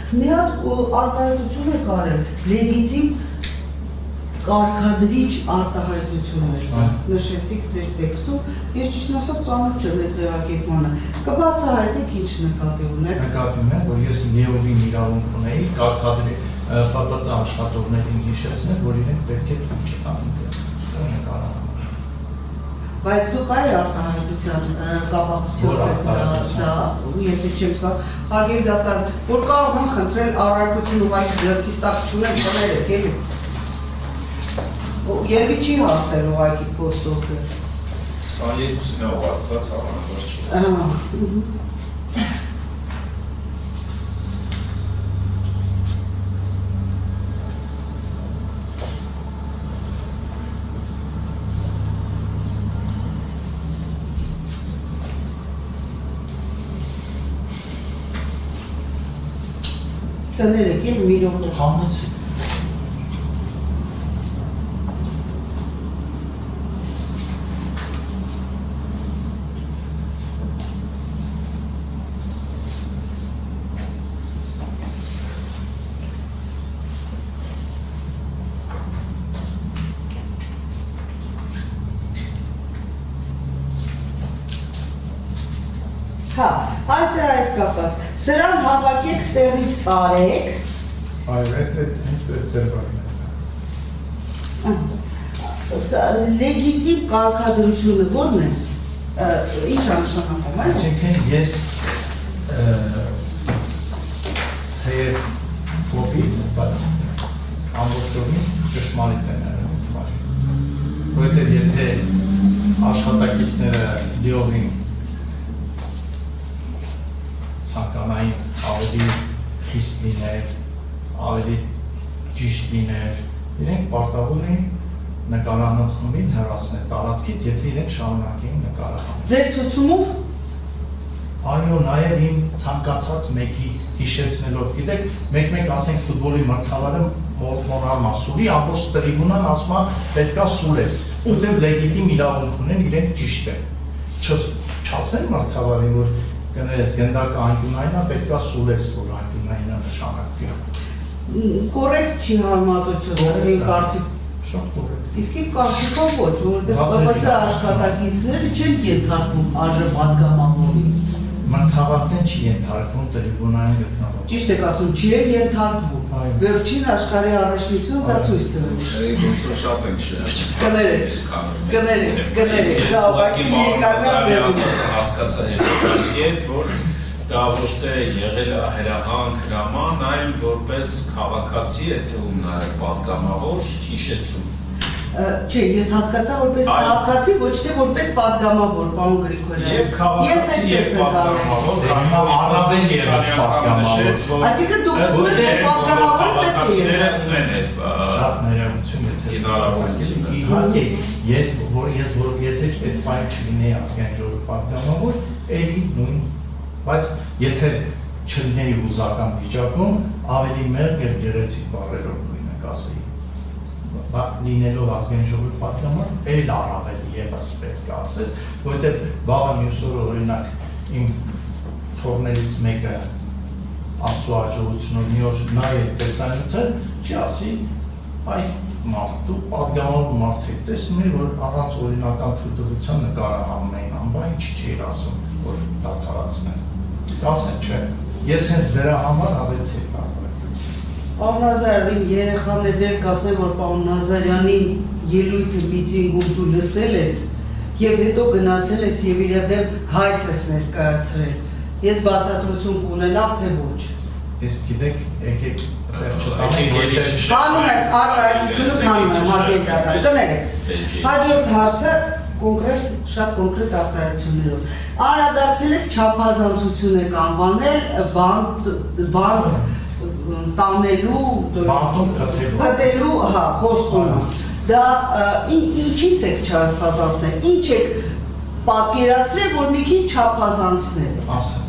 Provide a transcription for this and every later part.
Մի հատ արտահայտություն է կարել, լեգիտիմ կարգադրիչ արտահայտություններ նշեցիք ձեր տեքստում, ես ճիշտ ասած ծանոթ չեմ այդ ձևակերպմանը, կբացահայտեք ինչ նկատի ունեք։ Նկատի ունեմ, որ ես լիովին իրավունք ունեի կարգադրի պատված աշխատողներին հիշեցնել, որ իրենք պետք է թույլ չտան նկարահանել։ Բայց դուք այլ արտահայտության կապակցությամբ եթե չեմ սխալ, հարգելի դատան, որ կարող եմ խնդրել առարկություն ուղղակի ձեռքից տակ չունեմ, կներեք, էլի։ Երբի չի հասել ուղղակի փոստով։ 22-ն է ուղարկված, հավանաբար չի։ Կներեք, էլ մի րոպե։ Համեցի։ Հա, այս էր այդ կապած, սրան հավակեք ստեղից տարեք։ Այո, հենց դերբարին է։ Լեգիտիմ կարգադրությունը որն է, ինչ անշանակում է։ Այսինքն ես թեև կոպիտ, բայց ամբողջովին ճշմարիտ են արել, որովհետև եթե աշխատակիցները լիովին ցանկանային ավելի խիստ լիներ, ավելի ճիշտ լիներ, իրենք պարտավոր էին նկարանող խմբին հեռացնել տարածքից, եթե իրենք շարունակեին նկարահանել։ Ձեր ցուցումով։ Այո, նաև իմ ցանկացած մեկի հիշեցնելով, գիտեք, մեկ-մեկ ասենք ֆուտբոլի մրցավարը մորալ մասուրի, ամբողջ տրիբունան ասում է պետքա սուլես, որտեղ լեգիտիմ իրավունք ունեն, իրենք ճիշտ են։ Չասեն մրցավարին, որ կներես գնդակը անկյունային է, պետքա սուլես, որ անկյունային է նշանակվի։ Կորեկտ չի համատությունը, այն կարծիք։ Շատ կորեկտ։ Իսկ իմ կարծիքով ոչ, որովհետև ԲԲՑ աշխատակիցները չեն ենթարկվում ԱԺ պատգամավորի։ Մրցավարն չի ենթարկվում տրիբունային գտնվող։ Ճիշտ եք ասում, չի են ենթարկվում։ Վերջին աշխարհի առաջնություն դա ցույց տվեց։ Ոնց որ շատ են Կներեք, դա ուղղակի իրական հասկացա հետաքրքիր է, որ դա ոչ թե եղել է հրահանգ հրաման, այլ որպես քաղաքացի է թվում նաև պատգամավոր հիշեցում։ Չէ, ես հասկացա որպես քաղաքացի, ոչ թե որպես պատգամավոր, պարոն Գրիգորյան։ Եվ քաղաքացի եւ պատգամավոր, առավել ևս պատգամավոր։ Այսինքն դուք ասում եք, որ պատգամավորը պետք է ունեն այդ շատ ներողություն հնարավորություն։ Իհարկե, եթե այդ բանը չլինեի ազգային ժողովի պատգամավոր, էլի նույն, բայց եթե չլինեի հուզական վիճակում, ավելի մեղմ եւ գեղեցիկ բառերով նույնը կասեի։ Լինելով ազգային ժողովի պատգամավոր, էլ առավել ևս պետք է ասես, որովհետև վաղը մյուս օրը օրինակ իմ թորներից մեկը Աստծո հաջողությունով մի օր նայ այդ տեսանյութը, չի ասի, այ մարդու պատգամավոր մարդ է, տեսնում էր, որ առանց օրինական թույլտվության նկարահանում էին, ամբա ինչ չէր ասում, որ դադարացնեն։ Կասեն, չէ, ես հենց դրա համար ավեցի Պարոն Նազարյան, իմ երեխան է դեր կասեմ, որ պարոն Նազարյանին ելույթը միտինգում դու լսել ես և հետո գնացել ես և իր դեմ հայց ես ներկայացրել։ Ես բացատրություն կունենամ, թե ոչ։ Ես գիտեք, եկեք Հանում եք արտահայտությունը հանում եմ, հարգելի դատան, կներեք։ Հաջորդ հարցը շատ կոնկրետ արտահայտություններով։ Անդրադարձել եք չափազանցություն եք անվանել բանտ տանելու, փտելու, խոստումը։ Դա ինչից եք չափազանցնել, ինչ եք պատկերացրել, որ մի քիչ չափազանցնել։ Ասեմ,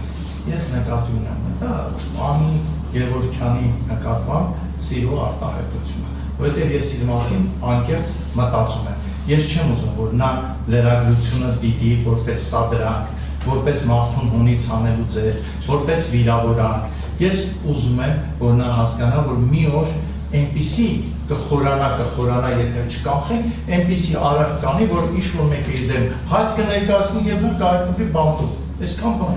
ես նկատի ունեմ, դա Անի Գևորգյանի նկատմամբ սիրո արտահայտությունը, որովհետև ես իր մասին անկեղծ մտածում եմ։ Ես չեմ ուզում, որ նա լրագրությունը դիտի որպես սադրանք, որպես մարդուն հունից հանելու ձեր, որպես վիրավորանք, ես ուզում եմ, որ նա հասկանա, որ մի օր այնպիսի կխորանա, եթե չկանխենք, այնպիսի արարք կանի, որ ինչ-որ մեկը իր դեմ հայց կներկայացնի և նա կհայտնվի բանտում, այսքան բան։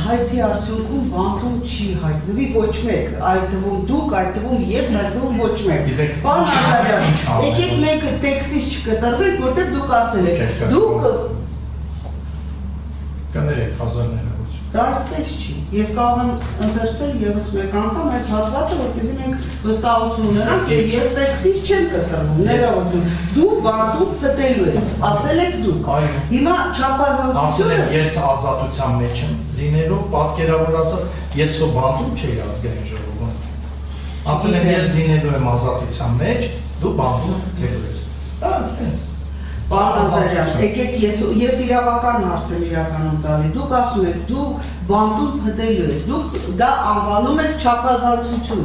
Հայցի արդյունքում բանտում չի հայտնվի ոչ մեկ, այդ թվում դուք, այդ թվում ես, այդ թվում ոչ մեկ։ Պարոն Ազարյան, եկեք մենք տեքստից չկտրվենք, որտեղ դուք ասել եք, դուք կներեք հազարները ոչ։ Դա այդպես չի։ Ես կարող եմ ընթերցել ևս մեկ անգամ այդ հատվածը, որպեսզի մենք վստահություն ունենանք, եւ ես տեքստից չեմ կտրվում, ներողություն։ Դու բանտում փտելու ես, ասել եք դուք։ Հիմա Ասել չափազանցությունը եմ ես ազատության մեջ եմ լինելու, պատկերավորացած ես սո բանտում չէի ազգային ժողովում։ Ասել եմ ես լինելու եմ ազատության մեջ, դու բանտում փտելու ես։ Դա այդպես։ Պարոն Ազարյան, եկեք ես իրավական հարց եմ իրականում տալի, դուք ասում եք, դու բանտում փտելու ես, դուք դա անվանում եք չափազանցություն։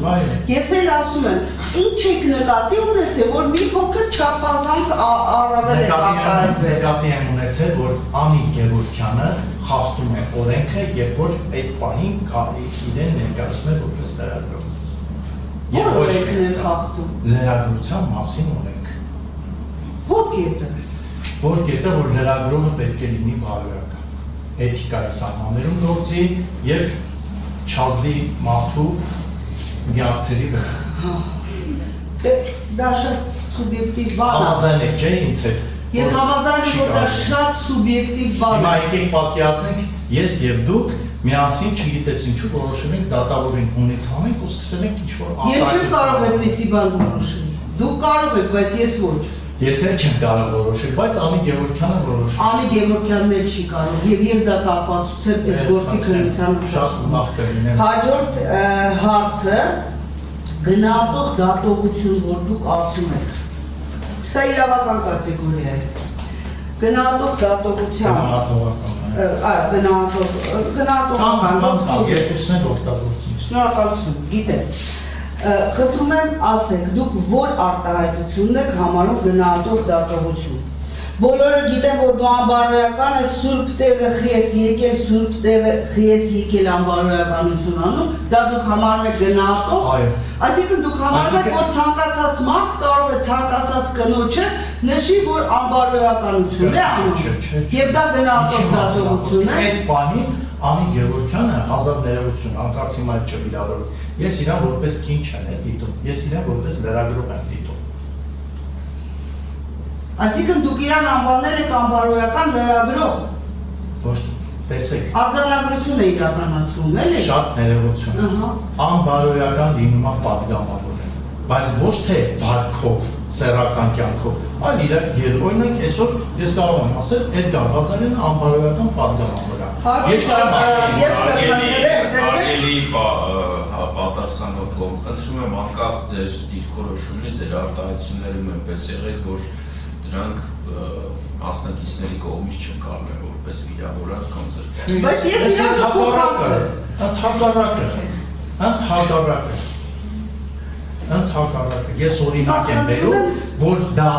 Ես էլ ասում եմ, ինչ եք նկատի ունեցել, որ մի փոքր չափազանց առավել եք արտահայտվել։ Նկատի եմ ունեցել, որ Անի Գևորգյանը խախտում է օրենքը, երբ որ այդ պահին իրեն ներկայացնում է որպես լրագրող։ Ո՞ր օրենքն է խախտում։ Լրագրության մասին օրենք։ Ո՞ր կետը։ Որ կետը, որ լրագրողը պետք է լինի բարոյական, էթիկայի սահմաններում գործի և չազդի մարդու նյարդերի վրա։ Դա շատ սուբյեկտիվ բան է։ Համաձայն եք, չէ ինձ հետ։ Ես համաձայն եմ, որ դա շատ սուբյեկտիվ բան Հիմա է։ եկեք պատկերացնենք, ես և դուք միասին չգիտես ինչու որոշում ենք դատավորին հունից հանենք ու սկսենք ինչ-որ Ես չեմ կարող այդպիսի բան որոշել։ Դուք կարող եք, բայց ես ոչ։ Ես էլ չեմ կարող որոշել, բայց Անի Գևորգյանը որոշում։ Անի Գևորգյանն էլ չի կարող, եւ ես դա կապացուցեմ այս գործի քննության Շատ ուրախ կլինեմ։ Հաջորդ հարցը գնահատող դատողություն, որ դուք ասում եք։ Սա իրավական կատեգորիա է։ Գնահատող դատողության գնահատող երկուսն էլ օգտագործում։ Շնորհակալություն, գիտեմ։ Խնդրում եմ ասեք, դուք որ արտահայտությունն եք համարում գնահատող դատողություն։ Բոլորը գիտեն, որ դու անբարոյական ես, սուրբ տեղը խիես եկել, սուրբ տեղը խիես եկել անբարոյականություն անում, դա դուք համարում եք գնահատող։ Այսինքն դուք համարում եք, որ ցանկացած մարդ կարող է ցանկացած կնոջը նշի, որ անբարոյականություն է անում։ Եվ դա գնահատող դատողություն է։ Այդ պահին Անի Գևորգյանը հազար ներողություն, անկարծ հիմա չվիրավորվի։ Ես իրան որպես կին չեմ դիտում, ես իրան որպես լրագրող եմ դիտում։ Այսինքն դուք իրան անվանել եք անբարոյական լրագրող։ Ոչ, տեսեք։ Արձանագրություն է իրականացվում, էլի։ Շատ ներողություն։ Անբարոյական լինում է պատգամավոր, բայց ոչ թե վարքով, սեռական կյանքով, այլ իր օրինակ այսօր ես կարող եմ ասել Էդգար Ղազարյանը անբարոյական պատգամավոր է։ Արգելի պատասխանող կողմ, խնդրում եմ անկախ ձեր դիրքորոշումից, ձեր արտահայտություններում այնպես եղեք, որ դրանք մասնակիցների կողմից չընկալվեն որպես վիրավորակ կամ զրկվող։ Բայց ես իրան փոխանցել։ Ընդհակառակը, ես օրինակ եմ բերում, որ դա